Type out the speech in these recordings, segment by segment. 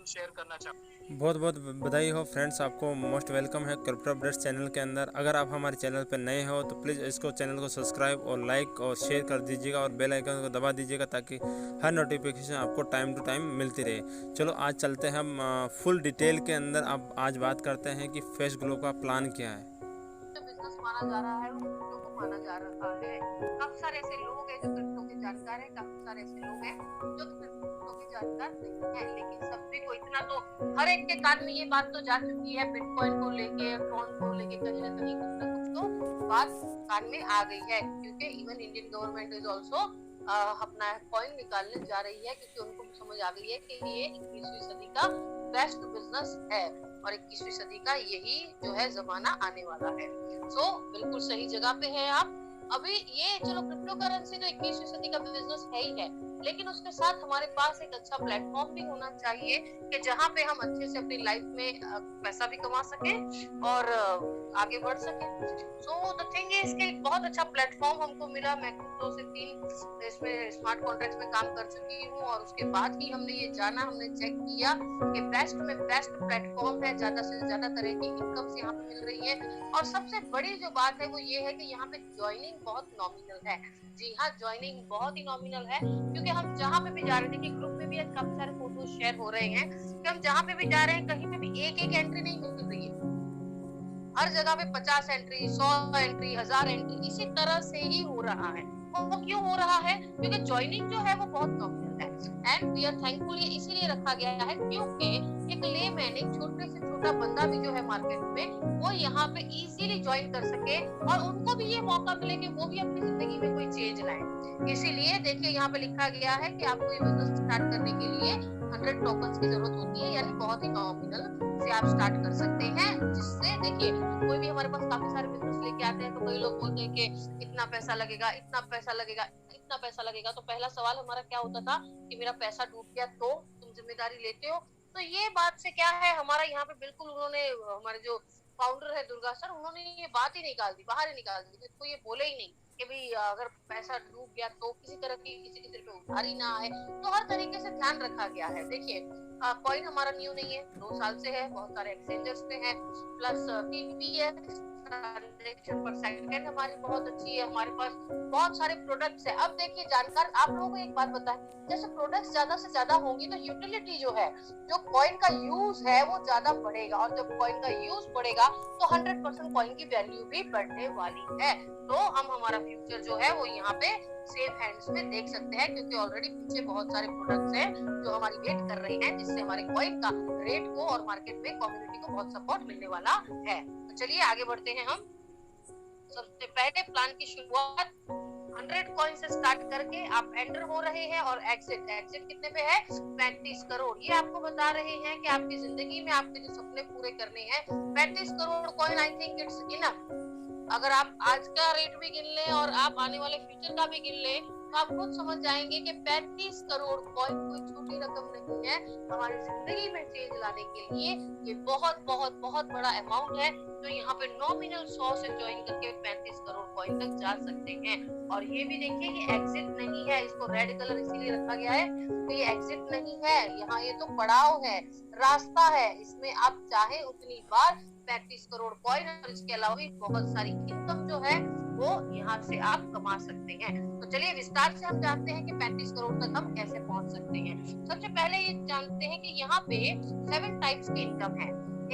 Share करना चाहूँ। बहुत बहुत बधाई हो फ्रेंड्स, आपको मोस्ट वेलकम है क्रिप्टो अपडेट्स चैनल के अंदर। अगर आप हमारे चैनल पर नए हो तो प्लीज़ इसको चैनल को सब्सक्राइब और लाइक और शेयर कर दीजिएगा और बेल आइकन को दबा दीजिएगा ताकि हर नोटिफिकेशन आपको टाइम टू टाइम मिलती रहे। चलो आज चलते हैं हम फुल डिटेल के अंदर। अब आज बात करते हैं कि फेस ग्लो का प्लान क्या है। जो बिजनेस माना जा रहा है वो क्रिप्टो को माना जा रहा है। काफी सारे ऐसे लोग हैं जो क्रिप्टो के जानकार हैं, काफी सारे ऐसे लोग हैं जो क्रिप्टो के जानकार नहीं है, लेकिन सभी को इतना तो हर एक के कान में ये बात तो जा चुकी है, बिटकॉइन को लेके, ट्रॉन को लेके कहीं ना कहीं कुछ ना कुछ तो बात कान में आ गई है, क्योंकि even Indian government is also अपना कॉइन निकालने जा रही है, क्योंकि उनको समझ आ गई है कि ये 21वीं सदी का बेस्ट बिजनेस है और 21वीं सदी का यही जो है जमाना आने वाला है। सो बिल्कुल सही जगह पे है आप। अभी ये चलो क्रिप्टो करेंसी तो 21वीं सदी का बिजनेस है ही है, लेकिन उसके साथ हमारे पास एक अच्छा प्लेटफॉर्म भी होना चाहिए कि जहाँ पे हम अच्छे से अपनी लाइफ में पैसा भी कमा सके और आगे बढ़ सके। सो द थिंग इज कि बहुत अच्छा प्लेटफॉर्म हमको मिला। मैं 2 से 3 इसमें स्मार्ट कॉन्ट्रैक्ट्स में काम कर चुकी हूँ और उसके बाद ही हमने ये जाना, हमने चेक किया कि बेस्ट में बेस्ट प्लेटफॉर्म है, ज्यादा से ज्यादा तरह की इनकम्स यहाँ पे मिल रही है और सबसे बड़ी जो बात है वो ये है कि यहाँ पे ज्वाइनिंग बहुत नॉमिनल है। जी हाँ, ज्वाइनिंग बहुत ही नॉमिनल है, क्योंकि हम जहाँ पे भी जा रहे थे कि ग्रुप में भी काफी सारे फोटोज शेयर हो रहे हैं कि हम जहाँ पे भी जा रहे हैं कहीं पे भी एक एक एंट्री नहीं मिल रही है, हर जगह पे 50 एंट्री, 100 एंट्री, 1000 एंट्री इसी तरह से ही हो रहा है। वो क्यों हो रहा है? क्योंकि ज्वाइनिंग जो है वो बहुत नॉमिनल है एंड वी आर थैंकफुल ये इसीलिए रखा गया है क्योंकि एक लेमैन, एक छोटे से छोटा बंदा भी जो है मार्केट में वो यहाँ पे इजीली ज्वाइन कर सके और उनको भी ये मौका मिले कि वो भी अपनी जिंदगी में कोई चेंज लाए। इसीलिए देखिए यहाँ पे लिखा गया है कि आपको ये बिजनेस स्टार्ट करने के लिए 100 टोकन्स की जरूरत होती है, यानी बहुत ही नॉमिनल से आप स्टार्ट कर सकते हैं। जिससे देखिए कोई भी हमारे पास काफी सारे बिजनेस लेके आते हैं तो कई लोग बोलते हैं कि इतना पैसा लगेगा, इतना पैसा लगेगा, इतना पैसा लगेगा। तो पहला सवाल हमारा क्या होता था कि मेरा पैसा डूब गया तो तुम जिम्मेदारी लेते हो? तो ये बात से क्या है, हमारा यहाँ पे बिल्कुल उन्होंने, हमारे जो फाउंडर है दुर्गा सर, उन्होंने ये बात ही निकाल दी, बाहर ही निकाल दी, तो ये बोले ही नहीं कि भाई अगर पैसा डूब गया तो किसी तरह की किसी के सिर पे उधारी ना आए। तो हर तरीके से ध्यान रखा गया है। देखिए कॉइन हमारा न्यू नहीं है, 2 साल से है, बहुत सारे एक्सचेंजर्स पे है, प्लस टीपीएस ट्रांजैक्शन पर सेकंड हमारी बहुत अच्छी है, हमारे पास बहुत सारे प्रोडक्ट्स है। अब देखिए जानकार आप लोगों को एक बात बताएं, जैसे प्रोडक्ट्स ज्यादा से ज्यादा होंगी तो यूटिलिटी जो है, जो कॉइन का यूज है वो ज्यादा बढ़ेगा और जब कॉइन का यूज बढ़ेगा तो 100% कॉइन की वैल्यू भी बढ़ने वाली है। तो हम हमारा फ्यूचर जो है वो यहाँ पे सेफ हैंड्स में देख सकते हैं, क्योंकि ऑलरेडी पीछे बहुत सारे प्रोडक्ट्स हैं जो हमारी वेट कर रहे हैं, जिससे हमारे कॉइन का रेट को और मार्केट में कम्युनिटी को बहुत सपोर्ट मिलने वाला है। तो चलिए आगे बढ़ते हैं हम। सबसे पहले प्लान की शुरुआत 100 कॉइन से स्टार्ट करके आप एंटर हो रहे हैं और एग्जिट कितने पे है? 35 करोड़। ये आपको बता रहे हैं कि आपकी जिंदगी में आपके जो सपने पूरे करने हैं 35 crore coin, I think it's enough. अगर आप आज का रेट भी गिन लें और आप आने वाले फ्यूचर का भी गिन लें तो आप खुद समझ जाएंगे कि 35 करोड़ कॉइन कोई छोटी रकम नहीं है। हमारी जिंदगी में चेंज लाने के लिए ये बहुत बहुत बहुत बड़ा अमाउंट है, जो यहाँ पे नॉमिनल 100 से ज्वाइन करके 35 करोड़ कॉइन तक जा सकते हैं। और ये भी देखिए कि एग्जिट नहीं है, इसको रेड कलर इसीलिए रखा गया है तो ये एग्जिट नहीं है, यहाँ ये तो पड़ाव है, रास्ता है। इसमें आप चाहे उतनी बार 35 करोड़ कॉइन और इसके अलावा भी बहुत सारी इनकम जो है वो यहाँ से आप कमा सकते हैं। तो चलिए विस्तार से हम जानते हैं कि 35 करोड़ तक हम कैसे पहुंच सकते हैं। सबसे पहले ये जानते हैं कि यहाँ पे 7 टाइप्स की इनकम है।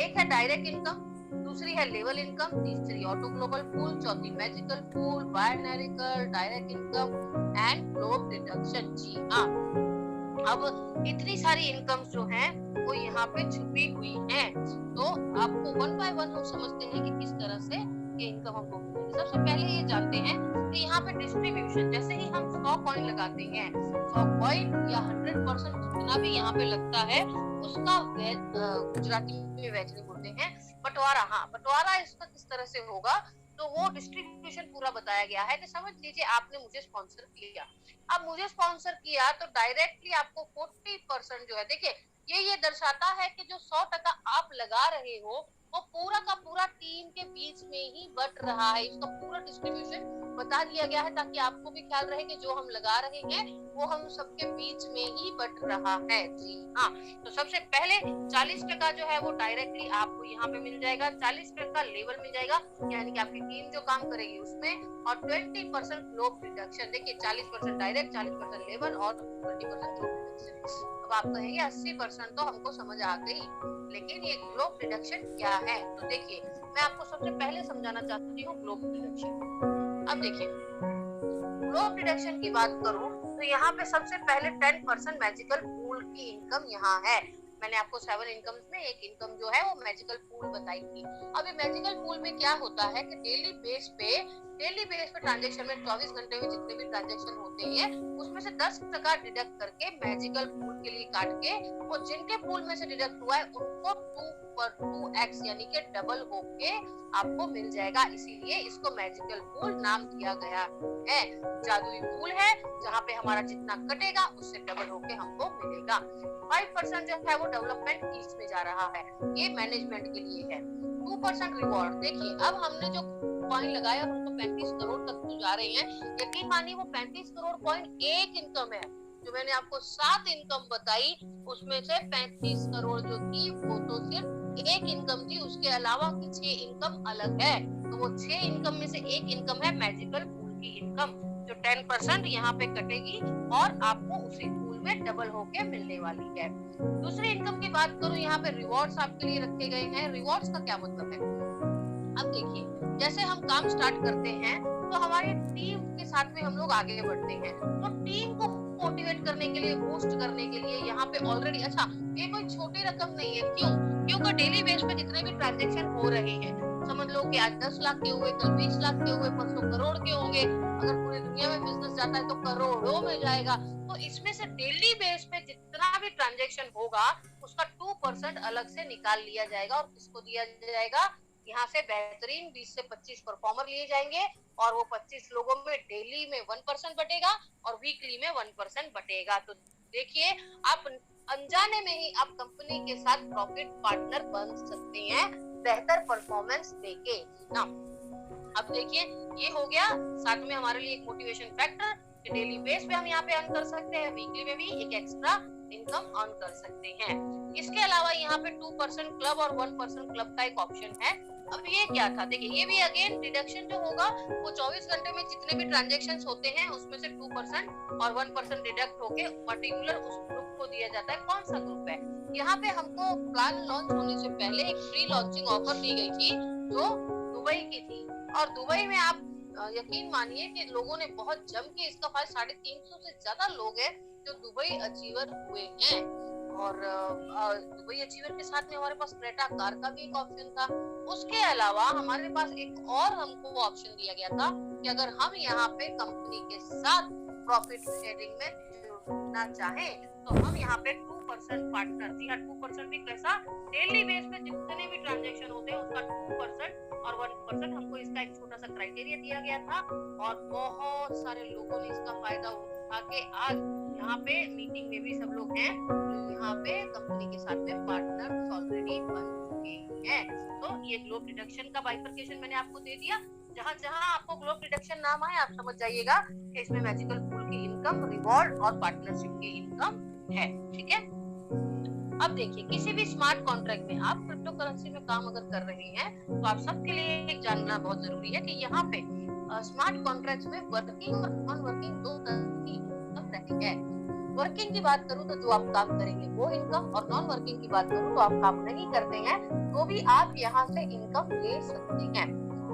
एक है डायरेक्ट इनकम, दूसरी है लेवल इनकम, तीसरी ऑटो ग्लोबल पूल, चौथी मैजिकल पूल, बायनरिकल, direct income and globe deduction. जी हाँ, अब इतनी सारी इनकम जो हैं वो यहाँ पे छुपी हुई हैं। तो आपको वन बाय वन हम समझते हैं कि किस तरह से ये इनकम हमको मिलेगी। सबसे पहले ये जानते हैं कि यहाँ पे डिस्ट्रीब्यूशन, जैसे ही हम 100 कॉइन लगाते हैं, 100 कॉइन या 100% जितना भी यहाँ पे लगता है उसका गुजराती में वेज नहीं बोलते हैं, बंटवारा। हाँ, बंटवारा इसका किस तरह से होगा तो वो डिस्ट्रीब्यूशन पूरा बताया गया है कि समझ लीजिए आपने मुझे स्पॉन्सर किया, अब मुझे स्पॉन्सर किया तो डायरेक्टली आपको 40% जो है, देखिए ये दर्शाता है कि जो 100% आप लगा रहे हो वो पूरा का पूरा टीम के बीच में ही बट रहा है, इसका पूरा डिस्ट्रीब्यूशन बता दिया गया है ताकि आपको भी ख्याल रहे कि जो हम लगा रहे हैं वो हम सबके बीच में ही बट रहा है। जी हाँ, तो सबसे पहले 40% जो है वो डायरेक्टली आपको यहाँ पे मिल जाएगा, 40% लेवल मिल जाएगा, यानी कि आपकी टीम जो काम करेगी उसमें, और 20% ग्लोब डिडक्शन। देखिए 40% डायरेक्ट, 40% लेवल और 20% ग्लोब डिडक्शन। अब आप कहेंगे 80% तो हमको समझ आ गई, लेकिन ये ग्लोब डिडक्शन क्या है? तो देखिए मैं आपको सबसे पहले समझाना चाहती हूँ ग्लोब डिडक्शन। अब देखिए ग्लोब डिडक्शन की बात करूं तो यहाँ पे सबसे पहले 10% मैजिकल पूल की इनकम यहाँ है। मैंने आपको 7 इनकम्स में एक इनकम जो है वो मैजिकल पूल बताई थी। अब ये मैजिकल पूल में क्या होता है कि डेली बेस पे ट्रांजैक्शन में 24 घंटे में जितने भी ट्रांजैक्शन होते हैं उसमें से 10% डिडक्ट करके मैजिकल पूल के लिए काट के, और जिनके पूल में से डिडक्ट हुआ है उनको 2x यानी कि डबल होके आपको मिल जाएगा, इसीलिए इसको मैजिकल पूल नाम दिया गया है। जादुई पूल है जहाँ पे हमारा जितना कटेगा उससे डबल होके हमको मिलेगा। 5% जो है वो डेवलपमेंट ईस्ट में जा रहा है, ये मैनेजमेंट के लिए है। 2% रिवॉर्ड। देखिए अब हमने जो कॉइन लगाया उसको 35 करोड़ तक तो जा रहे हैं, यकीन मानिए वो 35 करोड़ कॉइन एक इनकम है। जो मैंने आपको 7 इनकम बताई उसमें से 35 करोड़ जो थी वो तो सिर्फ एक इनकम थी, उसके अलावा की 6 इनकम अलग है। तो वो 6 इनकम में से एक इनकम है मैजिकल पूल की इनकम, जो 10% यहाँ पे कटेगी और आपको उसी पूल में डबल होके मिलने वाली है। दूसरी इनकम की बात करूं, यहाँ पे रिवॉर्ड्स आपके लिए रखे गए हैं। रिवॉर्ड्स का क्या मतलब है? अब देखिए जैसे हम काम स्टार्ट करते हैं तो हमारी टीम के साथ में हम लोग आगे बढ़ते हैं, तो टीम को मोटिवेट करने के लिए, बूस्ट करने के लिए यहाँ पे ऑलरेडी, अच्छा ये कोई छोटी रकम नहीं है, क्योंकि डेली बेस पे जितने भी ट्रांजैक्शन हो रहे हैं, समझ लो कि आज 10 लाख के हुए, कल 20 लाख के हुए, परसों करोड़ के होंगे, अगर पूरी दुनिया में बिजनेस जाता है तो करोड़ों में जाएगा। तो इसमें से डेली बेस पे जितना भी ट्रांजैक्शन होगा उसका 2% अलग से निकाल लिया जाएगा, और किसको दिया जाएगा? यहाँ से बेहतरीन 20 से 25 परफॉर्मर लिए जाएंगे, और वो 25 लोगों में डेली में 1% बटेगा और वीकली में 1% बटेगा। तो देखिए आप अनजाने में ही आप कंपनी के साथ प्रॉफिट पार्टनर बन सकते हैं बेहतर परफॉर्मेंस देके ना। अब देखिए ये हो गया, साथ में हमारे लिए एक मोटिवेशन फैक्टर, डेली बेस पे हम यहाँ पे अर्न कर सकते हैं, वीकली में भी एक एक्स्ट्रा इनकम अर्न कर सकते हैं। इसके अलावा यहाँ पे 2% क्लब और 1% क्लब का एक ऑप्शन है। अब ये क्या था? देखिए ये भी अगेन डिडक्शन जो होगा वो 24 घंटे में जितने भी ट्रांजैक्शंस होते हैं उसमें से 2% और 1% डिडक्ट होके पर्टिकुलर उस ग्रुप को दिया जाता है। कौन सा ग्रुप है? यहाँ पे हमको प्लान लॉन्च होने से पहले एक फ्री लॉन्चिंग ऑफर दी गई थी जो दुबई की थी, और दुबई में आप यकीन मानिए कि लोगों ने बहुत जम के इसका फायदा, 350 से ज्यादा लोग हैं जो दुबई अचीवर हुए हैं। और दुबई अचीवर के साथ में हमारे पास क्रेटा कार का भी एक ऑप्शन था। उसके अलावा हमारे पास एक और हमको ऑप्शन दिया गया था कि अगर हम यहाँ पे कंपनी के साथ प्रॉफिट शेयरिंग में जुड़ना चाहें तो हम यहाँ पे 2% पार्टनर, जी हाँ 2% भी कैसा? डेली बेस पे जितने भी ट्रांजैक्शन होते हैं उसका 2% और 1% हमको इसका एक छोटा सा क्राइटेरिया दिया गया था, और बहुत सारे लोगों ने इसका फायदा उठा के आज यहाँ पे मीटिंग में भी सब लोग हैं जो यहाँ पे कंपनी के साथ में पार्टनर ऑलरेडी बन चुके हैं। तो ये ग्लोब डिडक्शन का बाइफरकेशन मैंने आपको दे दिया। जहाँ जहाँ आपको ग्लोब डिडक्शन नाम आए आप समझ जाइएगा कि इसमें मैजिकल पूल की इनकम, रिवॉर्ड और पार्टनरशिप की इनकम है। ठीक है, अब देखिए किसी भी स्मार्ट कॉन्ट्रैक्ट में आप क्रिप्टो करेंसी में काम अगर कर रहे हैं तो आप सबके लिए एक जानना बहुत जरूरी है कि यहाँ पे स्मार्ट कॉन्ट्रैक्ट्स में वर्किंग और नॉन वर्किंग दो तरह की इनकम रहती है। वर्किंग की बात करूँ तो जो आप काम करेंगे वो इनकम, और नॉन वर्किंग की बात करूँ तो आप काम नहीं करते हैं तो भी आप यहाँ से इनकम ले सकते हैं।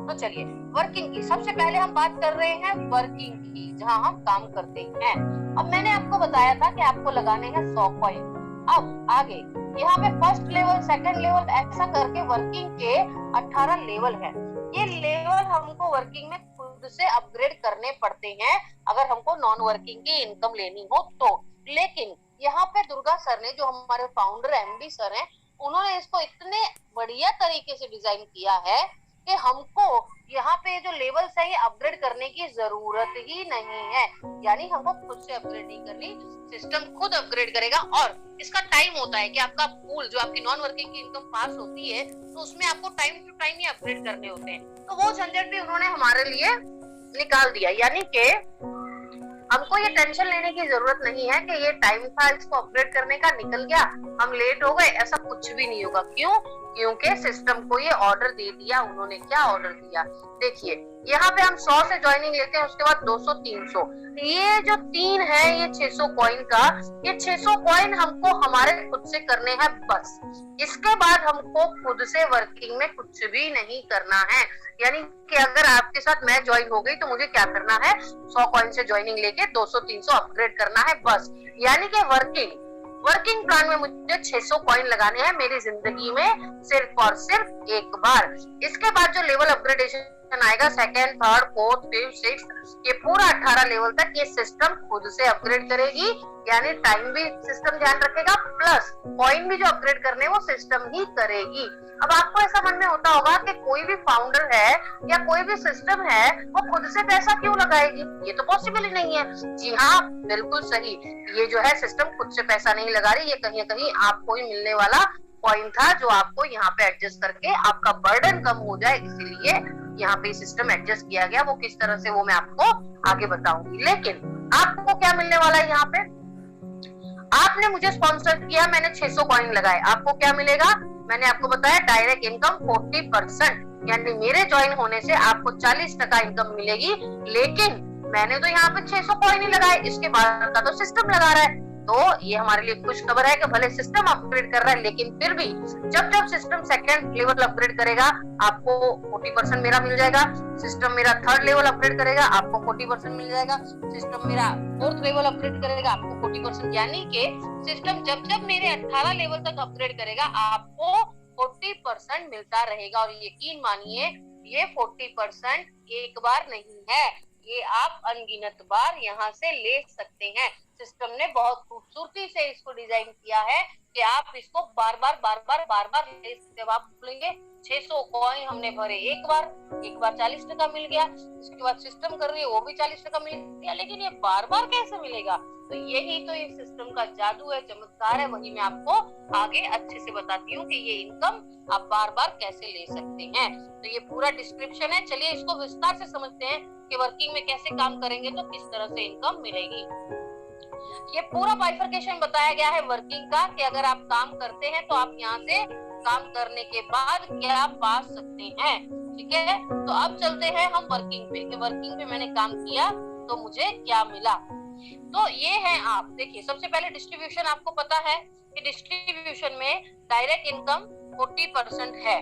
तो चलिए वर्किंग की सबसे पहले हम बात कर रहे हैं वर्किंग की, जहाँ हम काम करते हैं। अब मैंने आपको बताया था कि आपको लगाने हैं 100 कॉइन। अब आगे यहाँ पे फर्स्ट लेवल, सेकंड लेवल, ऐसा करके वर्किंग के 18 लेवल है। ये लेवल हमको वर्किंग में खुद से अपग्रेड करने पड़ते हैं अगर हमको नॉन वर्किंग की इनकम लेनी हो तो। लेकिन यहाँ पे दुर्गा सर ने, जो हमारे फाउंडर एमडी सर हैं, उन्होंने इसको इतने बढ़िया तरीके से डिजाइन किया है कि हमको यहाँ पे जो लेवल है ये अपग्रेड करने की जरूरत ही नहीं है, यानी हमको खुद से अपग्रेड नहीं करनी, सिस्टम खुद अपग्रेड करेगा। और इसका टाइम होता है कि आपका पूल जो आपकी नॉन वर्किंग की इनकम पास होती है तो उसमें आपको टाइम टू टाइम ही अपग्रेड करने होते हैं, तो वो झंझट भी उन्होंने हमारे लिए निकाल दिया। यानी कि हमको ये टेंशन लेने की जरूरत नहीं है कि ये टाइम था इसको अपग्रेड करने का, निकल गया, हम लेट हो गए, ऐसा कुछ भी नहीं होगा। क्यों? क्योंकि सिस्टम को ये ऑर्डर दे दिया। उन्होंने क्या ऑर्डर दिया? देखिए यहाँ पे हम 100 से ज्वाइनिंग लेते हैं, उसके बाद 200, 300, ये जो 3 है ये 600 कॉइन का, ये 600 कॉइन हमको हमारे खुद से करने हैं बस। इसके बाद हमको खुद से वर्किंग में कुछ भी नहीं करना है। यानी कि अगर आपके साथ मैं ज्वाइन हो गई तो मुझे क्या करना है? 100 कॉइन से ज्वाइनिंग लेके 200, 300 अपग्रेड करना है बस। यानी कि वर्किंग प्लान में मुझे 600 कॉइन लगाने हैं मेरी जिंदगी में सिर्फ और सिर्फ एक बार। इसके बाद जो लेवल अपग्रेडेशन आएगा, second, third, fourth, fifth, sixth, ये पूरा 18 लेवल तक ये सिस्टम खुद से अपग्रेड करेगी। यानी टाइम भी सिस्टम ध्यान रखेगा, प्लस कॉइन भी जो अपग्रेड करने वो सिस्टम ही करेगी। अब आपको ऐसा मन में होता होगा कि कोई भी फाउंडर है या कोई भी सिस्टम है वो खुद से पैसा क्यों लगाएगी? ये तो पॉसिबल ही नहीं है। जी हाँ, बिल्कुल सही, ये जो है सिस्टम खुद से पैसा नहीं लगा रही, ये कहीं ना कहीं आपको ही मिलने वाला कॉइन था जो आपको यहाँ पे एडजस्ट करके आपका बर्डन कम हो जाए, इसीलिए यहाँ पे सिस्टम एडजस्ट किया गया। वो किस तरह से वो मैं आपको आगे बताऊंगी। लेकिन आपको क्या मिलने वाला है? यहाँ पे आपने मुझे स्पॉन्सर किया, मैंने 600 कॉइन लगाए, आपको क्या मिलेगा? मैंने आपको बताया डायरेक्ट इनकम 40%, यानी मेरे ज्वाइन होने से आपको 40% इनकम मिलेगी। लेकिन मैंने तो यहाँ पे 600 कॉइन ही लगाए, इसके बाद का तो सिस्टम लगा रहा है। तो ये हमारे लिए खुश खबर है कि भले सिस्टम अपग्रेड कर रहा है, लेकिन फिर भी जब सिस्टम सेकंड लेवल अपग्रेड करेगा आपको 40% मेरा मिल जाएगा। सिस्टम मेरा थर्ड लेवल अपग्रेड करेगा आपको 40% मिल जाएगा। सिस्टम मेरा फोर्थ लेवल अपग्रेड करेगा आपको 40%। यानी कि सिस्टम जब मेरे 18 लेवल तक अपग्रेड करेगा आपको 40% मिलता रहेगा। और यकीन मानिए ये 40% एक बार नहीं है, ये आप अनगिनत बार यहाँ से ले सकते हैं। सिस्टम ने बहुत खूबसूरती से इसको डिजाइन किया है कि आप इसको बार बार ले सकते हो। आप बोलेंगे 600 कॉइन हमने भरे एक बार 40% मिल गया, इसके बाद सिस्टम कर रही है वो भी 40% मिल गया, लेकिन ये बार बार कैसे मिलेगा? तो यही तो इस सिस्टम का जादू है, चमत्कार है। वही मैं आपको आगे अच्छे से बताती हूँ कि ये इनकम आप बार बार कैसे ले सकते हैं। तो ये पूरा डिस्क्रिप्शन है, चलिए इसको विस्तार से समझते हैं कि वर्किंग में कैसे काम करेंगे तो किस तरह से इनकम मिलेगी। ये पूरा बाइफरकेशन बताया गया है वर्किंग का कि अगर आप काम करते हैं तो आप यहाँ से काम करने के बाद क्या पा सकते हैं। ठीक है, तो अब चलते हैं हम वर्किंग पे कि वर्किंग पे मैंने काम किया तो मुझे क्या मिला। तो ये है, आप देखिए सबसे पहले डिस्ट्रीब्यूशन आपको पता है कि डिस्ट्रीब्यूशन में डायरेक्ट इनकम 40% है।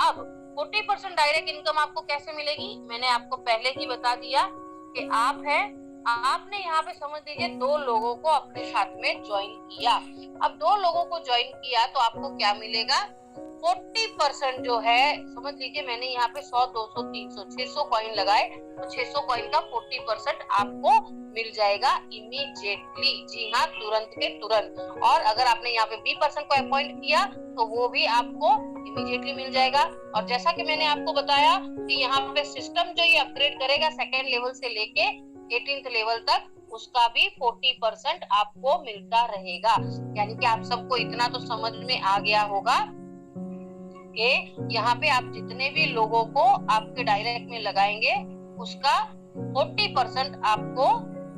अब 40% डायरेक्ट इनकम आपको कैसे मिलेगी? मैंने आपको पहले ही बता दिया कि आपने यहाँ पे समझ लीजिए 2 लोगों को अपने साथ में ज्वाइन किया। अब 2 लोगों को ज्वाइन किया तो आपको क्या मिलेगा? 40% जो है, समझ लीजिए मैंने यहाँ पे 100, 200, 300, 600 कॉइन लगाए तो 600 कॉइन का 40% आपको मिल जाएगा इमीडिएटली। जी हाँ, तुरंत के तुरंत। और अगर आपने यहाँ पे 20% को अपॉइंट किया तो वो भी आपको इमीडिएटली मिल जाएगा। और जैसा कि मैंने आपको बताया कि यहाँ पे सिस्टम जो ये अपग्रेड करेगा सेकेंड लेवल से लेके 18th लेवल तक, उसका भी 40% आपको मिलता रहेगा। यानी कि आप सबको इतना तो समझ में आ गया होगा कि यहाँ पे आप जितने भी लोगों को आपके डायरेक्ट में लगाएंगे उसका 40% आपको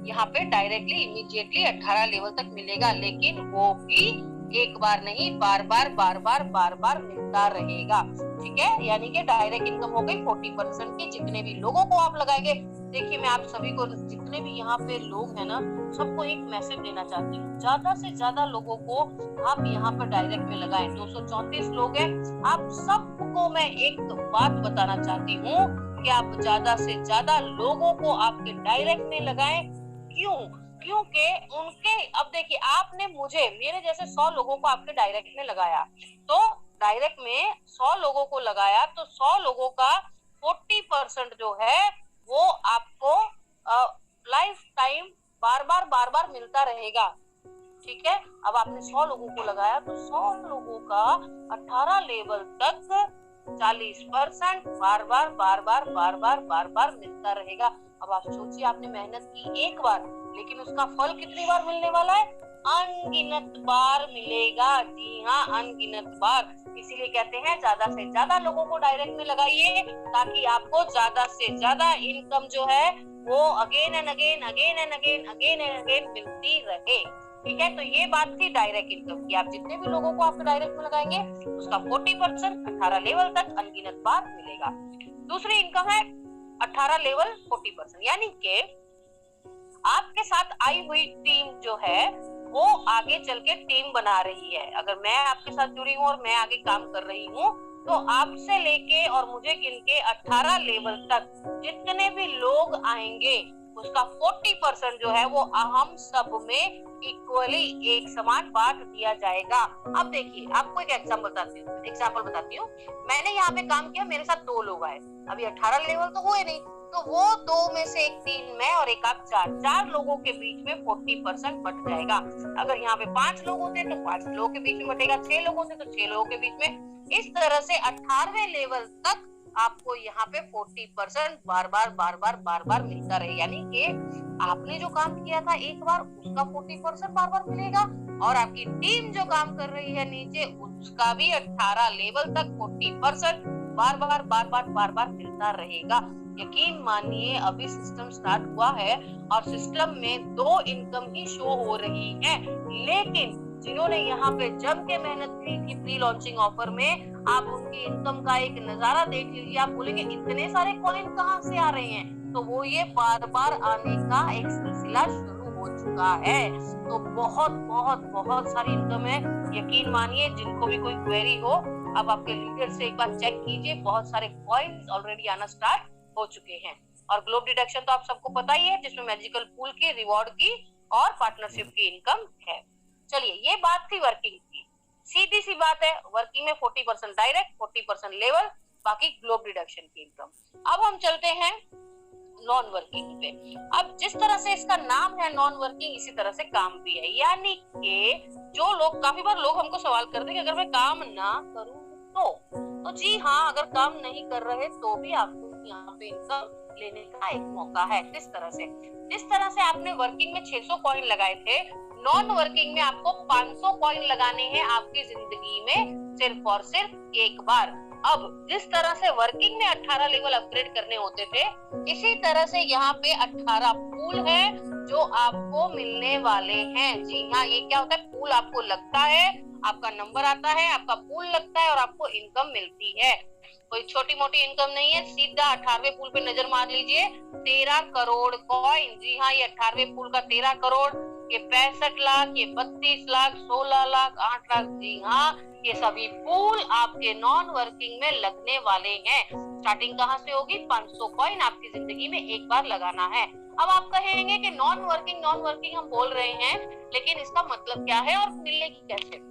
यहाँ पे डायरेक्टली इमीडिएटली 18 लेवल तक मिलेगा। लेकिन वो भी एक बार नहीं, बार बार मिलता रहेगा। ठीक है, यानी कि डायरेक्ट इनकम हो गई 40% की जितने भी लोगों को आप लगाएंगे। देखिए मैं आप सभी को, जितने भी यहाँ पे लोग हैं ना, सबको एक मैसेज देना चाहती हूँ, ज्यादा से ज्यादा लोगों को आप यहाँ पर डायरेक्ट में लगाएं। 234 लोग हैं, आप सबको मैं एक बात बताना चाहती हूँ कि आप ज्यादा से ज्यादा लोगों को आपके डायरेक्ट में लगाएं। क्यों? क्योंकि उनके, अब देखिए आपने मुझे, मेरे जैसे 100 लोगों को आपके डायरेक्ट में लगाया, तो डायरेक्ट में 100 लोगों को लगाया तो 100 लोगों का 40% जो है वो आपको लाइफ टाइम बार बार मिलता रहेगा। ठीक है, अब आपने 100 लोगों को लगाया तो 100 लोगों का 18 लेवल तक 40% बार बार मिलता रहेगा। अब आप सोचिए, आपने मेहनत की एक बार, लेकिन उसका फल कितनी बार मिलने वाला है? अनगिनत बार मिलेगा। जी हाँ, अनगिनत बार। इसीलिए कहते हैं ज्यादा से ज्यादा लोगों को डायरेक्ट में लगाइए, ताकि आपको ज्यादा से ज्यादा इनकम जो है वो again and again again and again again and again मिलती रहे। ठीक है, तो ये बात थी डायरेक्ट इनकम की। आप जितने भी लोगों को आप डायरेक्ट में लगाएंगे उसका 40% 18 लेवल तक अनगिनत बार मिलेगा। दूसरी इनकम है 18 लेवल 40%, यानी कि आपके साथ आई हुई टीम जो है वो आगे चल के टीम बना रही है। अगर मैं आपके साथ जुड़ी हूँ और मैं आगे काम कर रही हूँ, तो आपसे लेके और मुझे गिन के 18 लेवल तक जितने भी लोग आएंगे उसका 40% जो है वो हम सब में इक्वली एक समान बांट दिया जाएगा। अब देखिए, आपको एक एग्जाम्पल बताती हूँ। मैंने यहाँ पे काम किया, मेरे साथ 2 लोग आए, अभी 18 लेवल तो हुए नहीं, तो वो 2 में से एक 3 मैं और एक आप 4 लोगों के बीच में 40% बट जाएगा। अगर यहाँ पे 5 लोग होते तो 5 लोगों के बीच में बटेगा, 6 लोग होते तो 6 लोगों के बीच में। इस तरह से 18वें लेवल तक आपको यहाँ पे 40% बार बार मिलता रहे। यानी कि आपने जो काम किया था एक बार, उसका 40% बार बार मिलेगा, और आपकी टीम जो काम कर रही है नीचे, उसका भी 18 लेवल तक 40% बार बार मिलता रहेगा। यकीन मानिए, अभी सिस्टम स्टार्ट हुआ है और सिस्टम में 2 इनकम ही शो हो रही है, लेकिन जिन्होंने यहाँ पे जम के मेहनत की थी प्री लॉन्चिंग ऑफर में, आप उनकी इनकम का एक नजारा देख लीजिए। आप बोलेंगे इतने सारे कॉइन कहाँ से आ रहे हैं, तो वो ये बार बार आने का एक सिलसिला शुरू हो चुका है। तो बहुत सारी इनकम है। यकीन मानिए, जिनको भी कोई क्वेरी हो, अब आपके लीडर से एक बार चेक कीजिए, बहुत सारे कॉइन्स ऑलरेडी आना स्टार्ट हो चुके हैं। और ग्लोब डिडक्शन तो आप सबको पता ही है, जिसमें मैजिकल पूल की, रिवॉर्ड की और पार्टनरशिप की इनकम है। चलिए, ये बात थी वर्किंग की। सीधी सी बात है, वर्किंग में 40% डायरेक्ट, 40% लेवल, बाकी ग्लोब डिडक्शन की इनकम। अब हम चलते हैं नॉन वर्किंग पे। अब जिस तरह से इसका नाम है नॉन वर्किंग, इसी तरह से काम भी है। यानी कि जो लोग, काफी बार लोग हमको सवाल करते हैं कि अगर मैं काम ना करूं तो जी हाँ, अगर काम नहीं कर रहे तो भी आपको यहाँ पे इनकम लेने का एक मौका है। जिस तरह से आपने वर्किंग में 600 कॉइन लगाए थे, नॉन वर्किंग में आपको 500 कॉइन लगाने हैं आपकी जिंदगी में, सिर्फ और सिर्फ एक बार। अब जिस तरह से वर्किंग में 18 लेवल अपग्रेड करने होते थे, इसी तरह से यहाँ पे 18 पूल है जो आपको मिलने वाले हैं। जी हाँ, ये क्या होता है, पूल आपको लगता है, आपका नंबर आता है, आपका पूल लगता है और आपको इनकम मिलती है। कोई छोटी मोटी इनकम नहीं है। सीधा 18वें पूल पे नजर मार लीजिए, 13 करोड़ कॉइन। जी हाँ, ये 18वें पूल का 13 करोड़, ये 65 लाख, ये 32 लाख, 16 लाख, 8 लाख। जी हाँ, ये सभी पूल आपके नॉन वर्किंग में लगने वाले हैं। स्टार्टिंग कहाँ से होगी, 500 कॉइन आपकी जिंदगी में एक बार लगाना है। अब आप कहेंगे कि नॉन वर्किंग हम बोल रहे हैं, लेकिन इसका मतलब क्या है और मिलेगी कैसे?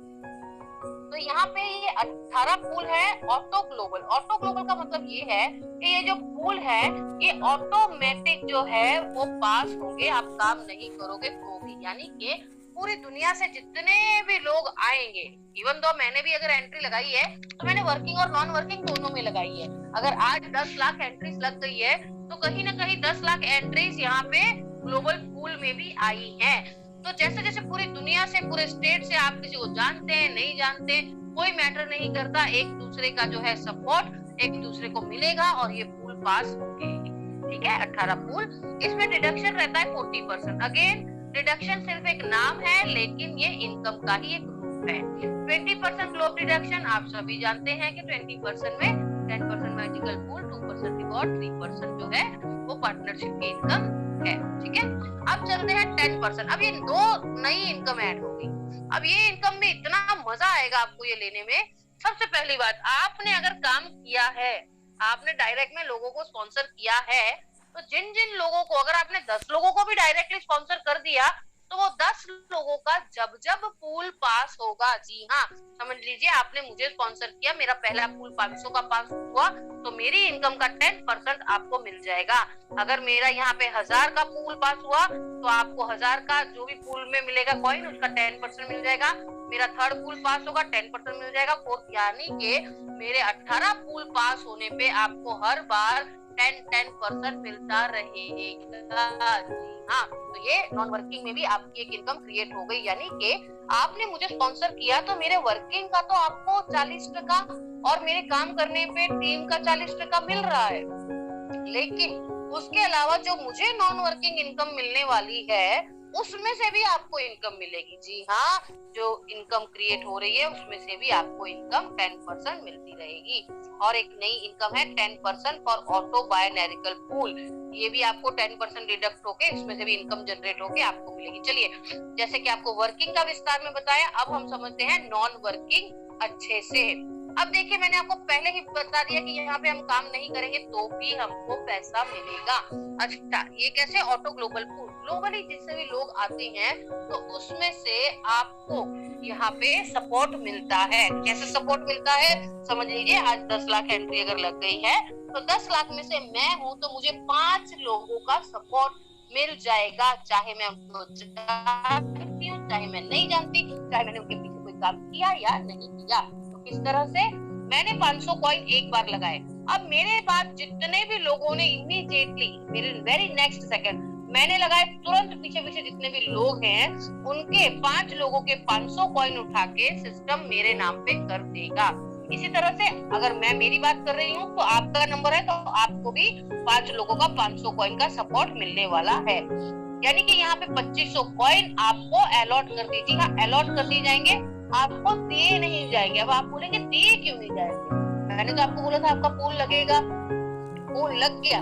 तो यहाँ पे ये 18 पूल है ऑटो ग्लोबल। ऑटो ग्लोबल का मतलब ये है कि ये जो पूल है ये ऑटोमेटिक जो है वो पास होंगे, आप काम नहीं करोगे तो भी। यानी कि पूरी दुनिया से जितने भी लोग आएंगे, इवन दो मैंने भी अगर एंट्री लगाई है तो मैंने वर्किंग और नॉन वर्किंग दोनों में लगाई है। अगर आज 10 लाख एंट्रीज लग गई है तो कहीं ना कहीं 10 लाख एंट्रीज यहाँ पे ग्लोबल पूल में भी आई है। तो जैसे जैसे पूरी दुनिया से, पूरे स्टेट से, आप किसी को जानते हैं नहीं जानते, कोई मैटर नहीं करता, एक दूसरे का जो है सपोर्ट एक दूसरे को मिलेगा और ये पूल पास होंगे। ठीक है, 18 पूल। इसमें डिडक्शन रहता है 40%। अगेन डिडक्शन सिर्फ एक नाम है, लेकिन ये इनकम का ही एक रूप है। 20% ग्लोब डिडक्शन आप सभी जानते हैं कि 20% में 10% मैजिकल पूल, 2% रिवॉर्ड, 3% जो है वो पार्टनरशिप की इनकम है। ठीक है, अब चलते हैं 10%। अब ये 2 नई इनकम ऐड होगी। अब ये इनकम में इतना मजा आएगा आपको ये लेने में। सबसे पहली बात, आपने अगर काम किया है, आपने डायरेक्ट में लोगों को स्पॉन्सर किया है, तो जिन जिन लोगों को, अगर आपने 10 लोगों को भी डायरेक्टली स्पॉन्सर कर दिया, तो वो 10 लोगों का जब जब पूल पास होगा, जी हाँ, समझ लीजिए आपने मुझे स्पॉन्सर किया, मेरा पहला पूल 500 का पास हुआ, तो मेरी इनकम का 10% आपको मिल जाएगा। अगर मेरा यहाँ पे 1000 का पूल पास हुआ तो आपको 1000 का जो भी पूल में मिलेगा कॉइन, उसका 10% मिल जाएगा। मेरा थर्ड पूल पास होगा, 10% मिल जाएगा। फोर्थ, यानी कि मेरे 18 पूल पास होने पे आपको हर बार 10% मिलता रहेगा। जी हाँ, तो ये नॉन वर्किंग में भी आपकी एक इनकम क्रिएट हो गई, यानी कि आपने मुझे स्पॉन्सर किया तो मेरे वर्किंग का तो आपको 40% और मेरे काम करने पे टीम का 40% मिल रहा है, लेकिन उसके अलावा जो मुझे नॉन वर्किंग इनकम मिलने वाली है उसमें से भी आपको इनकम मिलेगी। जी हाँ, जो इनकम क्रिएट हो रही है उसमें से भी आपको इनकम 10% मिलती रहेगी। और एक नई इनकम है 10% फॉर ऑटो बायनरिकल पूल, ये भी आपको 10% डिडक्ट होके इसमें से भी इनकम जनरेट होके आपको मिलेगी। चलिए, जैसे कि आपको वर्किंग का विस्तार में बताया, अब हम समझते हैं नॉन वर्किंग अच्छे से। अब देखिए, मैंने आपको पहले ही बता दिया कि यहाँ पे हम काम नहीं करेंगे तो भी हमको पैसा मिलेगा। अच्छा, ये कैसे? ऑटो ग्लोबल पूल, ग्लोबली जितने भी लोग आते हैं तो उसमें से आपको यहाँ पे सपोर्ट मिलता है। कैसे सपोर्ट मिलता है समझ लीजिए। आज 10 लाख एंट्री अगर लग गई है तो 10 लाख में से मैं हूँ तो मुझे 5 लोगों का सपोर्ट मिल जाएगा, चाहे मैं उनको जानती हूँ, चाहे मैं नहीं जानती, चाहे मैंने उनके पीछे कोई काम किया या नहीं किया। तो किस तरह से? मैंने 500 कॉइन एक बार लगाए, अब मेरे बाद जितने भी लोगों ने इमीडिएटली मेरे वेरी नेक्स्ट सेकंड मैंने लगाए, तुरंत पीछे पीछे जितने भी लोग हैं उनके 5 लोगों के 500 कॉइन उठा के सिस्टम मेरे नाम पे कर देगा। इसी तरह से अगर मैं मेरी बात कर रही हूँ तो आपका नंबर है तो आपको भी 5 लोगों का 500 कॉइन का सपोर्ट मिलने वाला है। यानी कि यहाँ पे 2500 कॉइन आपको अलॉट कर दीजिए। हाँ, अलॉट कर दिए जाएंगे, आपको दिए नहीं जाएंगे। अब आप बोलेंगे दिए क्यों नहीं जाएंगे? मैंने तो आपको बोला था आपका पूल लगेगा, पूल लग गया,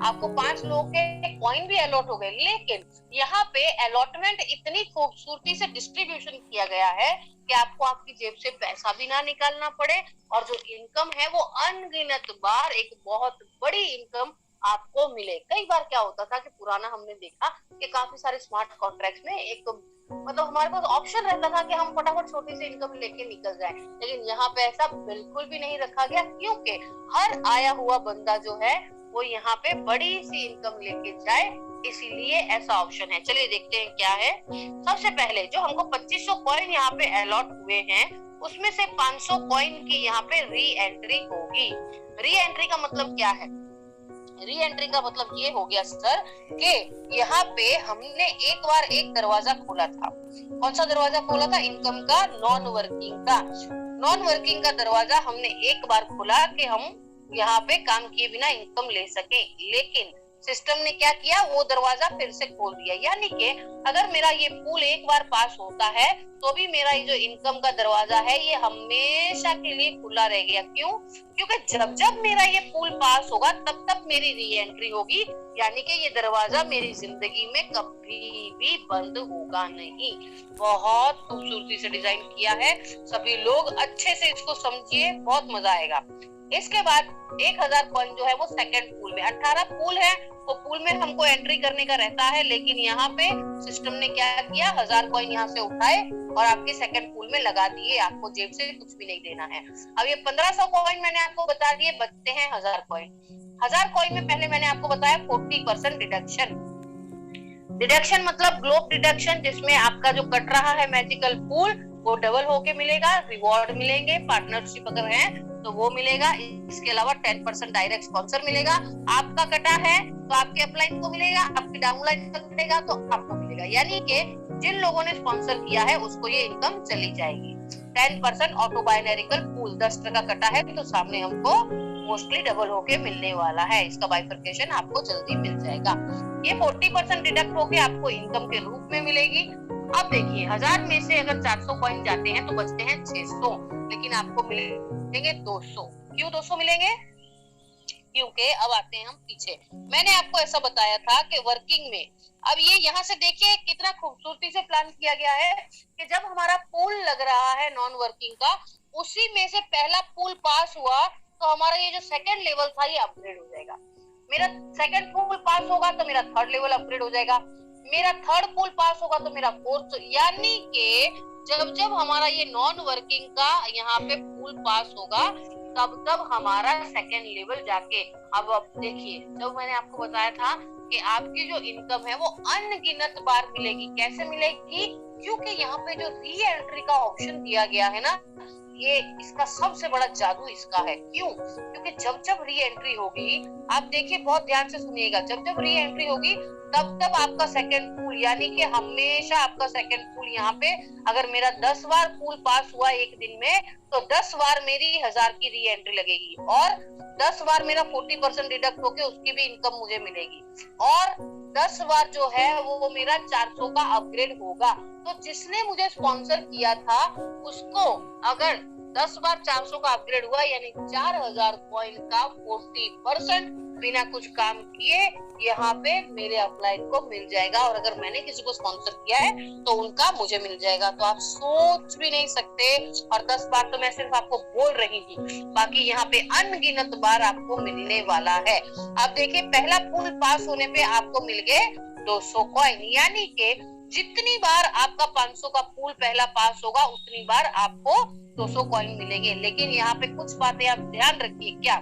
आपको 5 लोगों के कॉइन भी अलॉट हो गए, लेकिन यहाँ पे अलॉटमेंट इतनी खूबसूरती से डिस्ट्रीब्यूशन किया गया है कि आपको आपकी जेब से पैसा भी ना निकालना पड़े और जो इनकम है वो अनगिनत बार एक बहुत बड़ी इनकम आपको मिले। कई बार क्या होता था कि पुराना हमने देखा कि काफी सारे स्मार्ट कॉन्ट्रैक्ट्स में एक मतलब हमारे पास ऑप्शन रहता था कि हम फटाफट छोटी सी इनकम लेके निकल जाएं, लेकिन यहाँ पे ऐसा बिल्कुल भी नहीं रखा गया, क्योंकि हर आया हुआ बंदा जो है वो यहाँ पे बड़ी सी इनकम लेके जाए, इसीलिए ऐसा ऑप्शन है। चलिए देखते हैं क्या है। सबसे पहले जो हमको 2500 कॉइन यहाँ पे अलॉट हुए हैं उसमें से 500 कॉइन की यहाँ पे री एंट्री होगी। री एंट्री का मतलब क्या है? री एंट्री का मतलब ये हो गया सर कि यहाँ पे हमने एक बार एक दरवाजा खोला था। कौन सा दरवाजा खोला था? इनकम का, नॉन वर्किंग का। नॉन वर्किंग का दरवाजा हमने एक बार खोला कि हम यहाँ पे काम किए बिना इनकम ले सके, लेकिन सिस्टम ने क्या किया? वो दरवाजा फिर से खोल दिया। यानी कि अगर मेरा ये पूल एक बार पास होता है तो भी मेरा ये जो इनकम का दरवाजा है ये हमेशा के लिए खुला रह गया। क्यों? क्योंकि जब जब मेरा ये पूल पास होगा तब तक मेरी री एंट्री होगी, यानी कि ये दरवाजा मेरी जिंदगी में कभी भी बंद होगा नहीं। बहुत खूबसूरती से डिजाइन किया है, सभी लोग अच्छे से इसको समझिए, बहुत मजा आएगा। इसके बाद 1000 कॉइन जो है वो सेकंड पूल में, 18 पूल है तो पूल में हमको एंट्री करने का रहता है, लेकिन यहाँ पे सिस्टम ने क्या किया? 1000 कॉइन यहाँ से उठाए और आपके सेकंड पूल में लगा दिए, आपको जेब से कुछ भी नहीं देना है। अब ये 1500 कॉइन मैंने आपको बता दिए, बचते हैं 1000 कॉइन। 1000 कॉइन में पहले मैंने आपको बताया 40% डिडक्शन। डिडक्शन मतलब ग्लोब डिडक्शन, जिसमें आपका जो कट रहा है मैजिकल पूल वो डबल होके मिलेगा, रिवॉर्ड मिलेंगे, पार्टनरशिप अगर है तो वो मिलेगा। इसके अलावा 10% डायरेक्ट स्पॉन्सर मिलेगा। आपका कटा है तो आपके अपलाइन को मिलेगा, आपकी डाउनलाइन को मिलेगा तो आपको मिलेगा। यानी कि जिन लोगों ने स्पॉन्सर किया है उसको ये इनकम चली जाएगी। 10% ऑटो बाइनरिकल पूल, 10% कटा है तो सामने हमको मोस्टली डबल होके मिलने वाला है। इसका बाइफरकेशन आपको जल्दी मिल जाएगा। ये 40% डिडक्ट होके आपको इनकम के रूप में मिलेगी। अब देखिए, 1000 में से अगर 400 कॉइन जाते हैं तो बचते हैं 600, लेकिन आपको मिलेंगे 200। क्यों 200 मिलेंगे? क्योंकि अब आते हैं हम पीछे। मैंने आपको ऐसा बताया था कि वर्किंग में, अब ये यहाँ से देखिए कितना खूबसूरती से प्लान किया गया है कि जब हमारा पूल लग रहा है नॉन वर्किंग का, उसी में से पहला पूल पास हुआ तो हमारा ये जो सेकंड लेवल था ये अपग्रेड हो जाएगा। मेरा सेकंड पूल पास होगा तो मेरा थर्ड लेवल अपग्रेड हो जाएगा, मेरा थर्ड पूल पास होगा तो मेरा फोर्थ। यानी कि जब जब हमारा ये नॉन वर्किंग का यहाँ पे पूल पास होगा तब तब हमारा सेकंड लेवल जाके, अब देखिए, जब मैंने आपको बताया था कि आपकी जो इनकम है वो अनगिनत बार मिलेगी। कैसे मिलेगी? क्योंकि यहाँ पे जो री एंट्री का ऑप्शन दिया गया है ना, ये इसका सबसे बड़ा जादू इसका है। क्यों? क्योंकि जब जब री एंट्री होगी, आप देखिए बहुत ध्यान से सुनिएगा, जब जब री एंट्री होगी तब तब आपका सेकंड पूल, यानी कि हमेशा आपका सेकंड पूल यहाँ पे, अगर मेरा 10 बार पूल पास हुआ एक दिन में तो 10 बार मेरी 1000 की री एंट्री लगेगी और 10 बार मेरा 40% डिडक्ट होके उसकी भी इनकम मुझे मिलेगी और 10 बार जो है वो मेरा 400 का अपग्रेड होगा। तो जिसने मुझे स्पॉन्सर किया था उसको अगर 10 बार 400 का अपग्रेड हुआ यानी 4000 कॉइन का 40% बिना कुछ काम किए यहाँ पे मेरे अपलाइन को मिल जाएगा। और अगर मैंने किसी को स्पॉन्सर किया है तो उनका मुझे मिल जाएगा। तो आप सोच भी नहीं सकते। और 10 बार तो मैं सिर्फ आपको बोल रही थी, बाकी यहाँ पे अनगिनत बार आपको मिलने वाला है। अब देखिए पहला पूल पास होने पे आपको मिल गए 200 कॉइन, यानी कि जितनी बार आपका 500 का पूल पहला पास होगा उतनी बार आपको 200 कॉइन मिलेंगे। लेकिन यहाँ पे कुछ बातें आप ध्यान रखिए। क्या?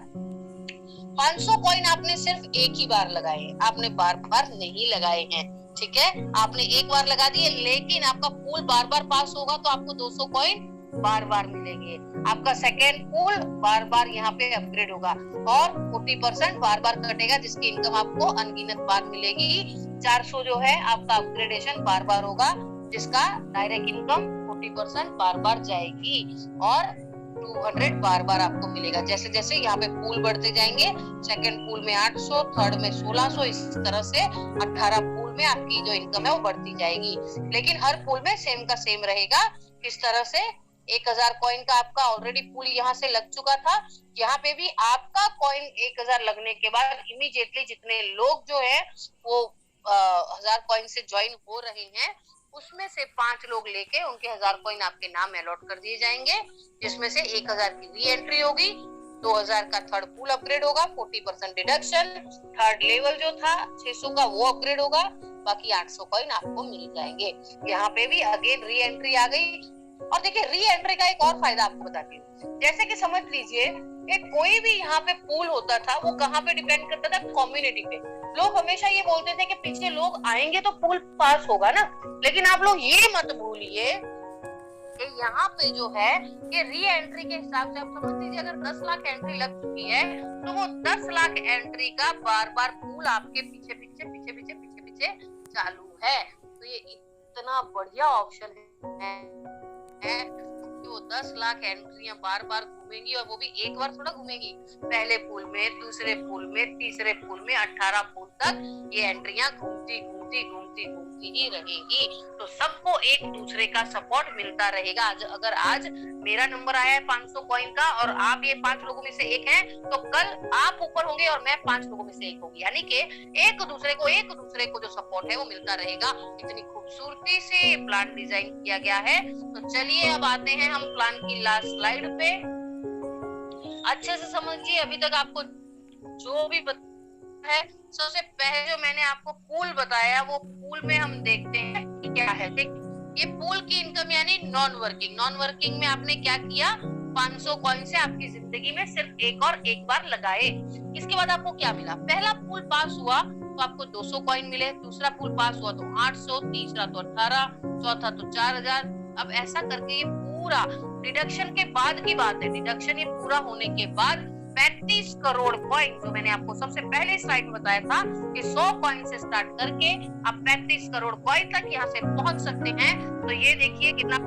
500 कॉइन आपने सिर्फ एक ही बार लगाए, आपने बार बार नहीं लगाए हैं, ठीक है? आपने एक बार लगा दिए, लेकिन आपका पूल बार बार पास होगा तो आपको 200 कॉइन बार बार मिलेंगे। आपका सेकेंड पूल बार बार यहाँ पे अपग्रेड होगा और 40% बार बार कटेगा, जिसकी इनकम आपको अनगिनत बार मिलेगी। 400 जो है आपका अपग्रेडेशन बार बार होगा, जिसका डायरेक्ट इनकम 40% बार बार जाएगी और 200 बार बार आपको मिलेगा। जैसे जैसे यहाँ पे पूल बढ़ते जाएंगे, सेकंड पूल में 800, थर्ड में 1600, इस तरह से 18 पूल में आपकी जो इनकम है वो बढ़ती जाएगी। लेकिन हर पूल में सेम का सेम रहेगा। किस तरह से? 1000 कॉइन का आपका ऑलरेडी पूल यहाँ से लग चुका था, यहाँ पे भी आपका कॉइन 1000 लगने के बाद इमीडिएटली जितने लोग जो है वो 1000 कॉइन से ज्वाइन हो रहे हैं उसमें से 5 लोग लेके उनके 1000 कॉइन आपके नाम अलॉट कर दिए जाएंगे, जिसमें से 1000 की री एंट्री होगी, 2000 का थर्ड पूल अपग्रेड होगा, 40% डिडक्शन, थर्ड लेवल जो था 600 का वो अपग्रेड होगा, बाकी 800 कॉइन आपको मिल जाएंगे। यहाँ पे भी अगेन री एंट्री आ गई। और देखिए री एंट्री का एक और फायदा आपको बताती हूँ। जैसे कि समझ लीजिए कि कोई भी यहाँ पे पूल होता था वो कहाँ पे डिपेंड करता था? कम्युनिटी पे। लोग हमेशा ये बोलते थे कि पीछे लोग आएंगे तो पूल पास होगा ना, लेकिन आप लोग ये मत भूलिए कि यहाँ पे जो है ये री एंट्री के हिसाब से आप समझ लीजिए अगर 10 लाख एंट्री लग चुकी है तो वो 10 लाख एंट्री का बार बार पूल आपके पीछे पीछे पीछे पीछे पीछे पीछे चालू है। तो ये इतना बढ़िया ऑप्शन है कि वो 10 लाख एंट्रियां बार बार घूमेंगी और वो भी एक बार थोड़ा घूमेंगी, पहले पूल में, दूसरे पूल में, तीसरे पूल में, 18 पूल तक ये एंट्रियां घूमती घूमती घूमती घूमती ही रहेंगी। तो सबको एक दूसरे का सपोर्ट मिलता रहेगा। अगर आज मेरा नंबर आया है 500 कॉइन का और आप ये 5 लोगों में से एक हैं, तो कल आप ऊपर होंगे और मैं 5 लोगों में से एक होंगी, यानी कि एक दूसरे को जो सपोर्ट है वो मिलता रहेगा। इतनी खूबसूरती से प्लान डिजाइन किया गया है। तो चलिए अब आते हैं हम प्लान की लास्ट स्लाइड पे। अच्छे से समझिए, अभी तक आपको जो भी है, सबसे पहले जो मैंने आपको पूल बताया वो पूल में हम देखते हैं कि क्या है। ये पूल की इनकम यानी नॉन वर्किंग में आपने क्या किया? 500 कॉइन से आपकी जिंदगी में सिर्फ एक बार लगाए। इसके बाद आपको क्या मिला? पहला पूल पास हुआ तो आपको 200 कॉइन मिले, दूसरा पूल पास हुआ तो 800, तीसरा तो 18, चौथा तो 4000। अब ऐसा करके ये पूरा डिडक्शन के बाद की बात है। डिडक्शन ये पूरा होने के बाद 35 करोड़ कॉइन, जो मैंने आपको सबसे पहले स्लाइड में बताया था कि 100 कॉइन से स्टार्ट करके आप 35 करोड़ कॉइन तक यहाँ से पहुंच सकते हैं। तो ये देखिए कितना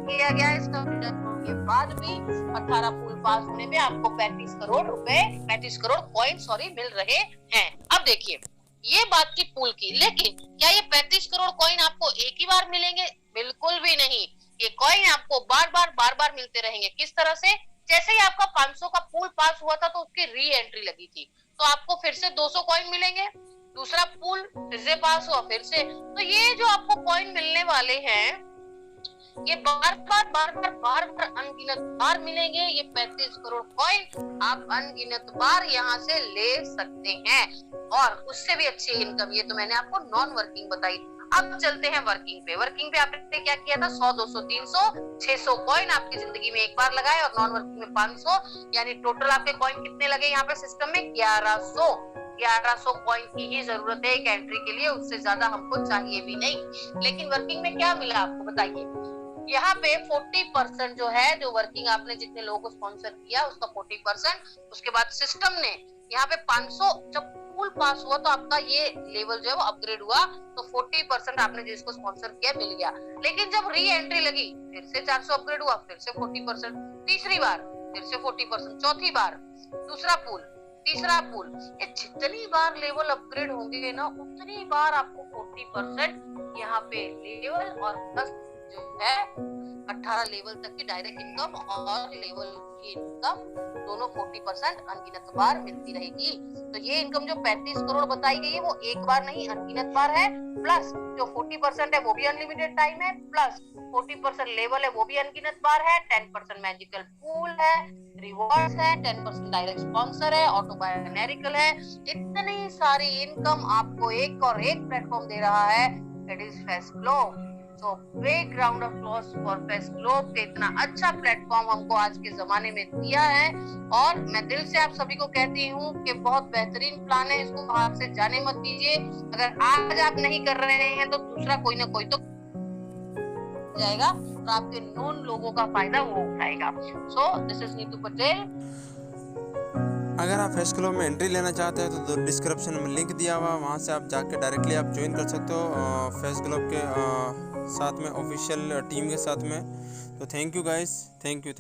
किया गया है। इसका डिडक्शन के बाद भी 18 पूल पास होने पे आपको 35 करोड़ कॉइन मिल रहे हैं। अब देखिए ये बात की पूल की, लेकिन क्या ये 35 करोड़ कॉइन आपको एक ही बार मिलेंगे? बिल्कुल भी नहीं। ये कॉइन आपको बार बार मिलते रहेंगे। किस तरह से? जैसे ही आपका 500 का पूल पास हुआ था तो उसकी री एंट्री लगी थी, तो आपको फिर से 200 कॉइन मिलेंगे। दूसरा पूल फिर से पास हुआ, फिर से। तो ये जो आपको कॉइन मिलने वाले हैं ये बार बार अनगिनत बार मिलेंगे। ये 35 करोड़ कॉइन आप अनगिनत बार यहाँ से ले सकते हैं और उससे भी अच्छी इनकम। ये तो मैंने आपको नॉन वर्किंग बताई। अब चलते हैं वर्किंग पे। वर्किंग पे आपने क्या किया था? 100, 200, 300, 600 कॉइन आपकी जिंदगी में एक बार लगाए और नॉन वर्किंग में 500, यानी टोटल आपके कॉइन कितने लगे यहाँ पे सिस्टम में? 1100 कॉइन की ही जरूरत है एक एंट्री के लिए, उससे ज्यादा हमको चाहिए भी नहीं। लेकिन वर्किंग में क्या मिला आपको बताइए? यहाँ पे 40% जो है, जो वर्किंग आपने जितने लोगों को स्पॉन्सर किया उसका 40%, उसके बाद सिस्टम ने यहाँ पे 500 जब फुल पास हुआ तो आपका ये लेवल जो है वो अपग्रेड हुआ, तो 40% आपने जिसको स्पॉन्सर किया मिल गया। लेकिन जब री एंट्री लगी फिर से 400 अपग्रेड हुआ, फिर से 40%, तीसरी बार फिर से 40%, चौथी बार दूसरा पूल, तीसरा पूल, ये जितनी बार लेवल अपग्रेड होंगे ना उतनी बार आपको 40% यहाँ पे लेवल और प्लस जो है 18 लेवल तक की डायरेक्ट इनकम और लेवल की इनकम दोनों 40% अनगिनत बार मिलती रहेगी। तो ये इनकम जो 35 करोड़ बताई गई है वो एक बार नहीं अनगिनत बार है, प्लस जो 40% है वो भी अनलिमिटेड टाइम है, प्लस 40% लेवल है वो भी अनगिनत बार है, 10% मैजिकल पूल है, रिवॉर्ड्स है, 10% डायरेक्ट स्पॉन्सर है, ऑटोबायोनेरिकल है। इतनी सारी इनकम आपको एक और एक प्लेटफॉर्म दे रहा है, it is fest globe. So big round of applause for fest globe के इतना अच्छा प्लेटफॉर्म हमको आज के जमाने में दिया है। और मैं दिल से आप सभी को कहती हूँ कि बहुत बेहतरीन प्लान है, इसको हाथ से जाने मत दीजिए। अगर आज आप नहीं कर रहे हैं तो दूसरा कोई ना कोई तो जाएगा और आपके नोन लोगों का फायदा वो उठाएगा। So this is Neetu Patel. अगर आप फेस्ट क्लब में एंट्री लेना चाहते हैं तो डिस्क्रिप्शन में लिंक दिया हुआ, वहाँ से आप जाके डायरेक्टली आप ज्वाइन कर सकते हो फेस्ट क्लब के साथ में, ऑफिशियल टीम के साथ में। तो thank you guys, thank you.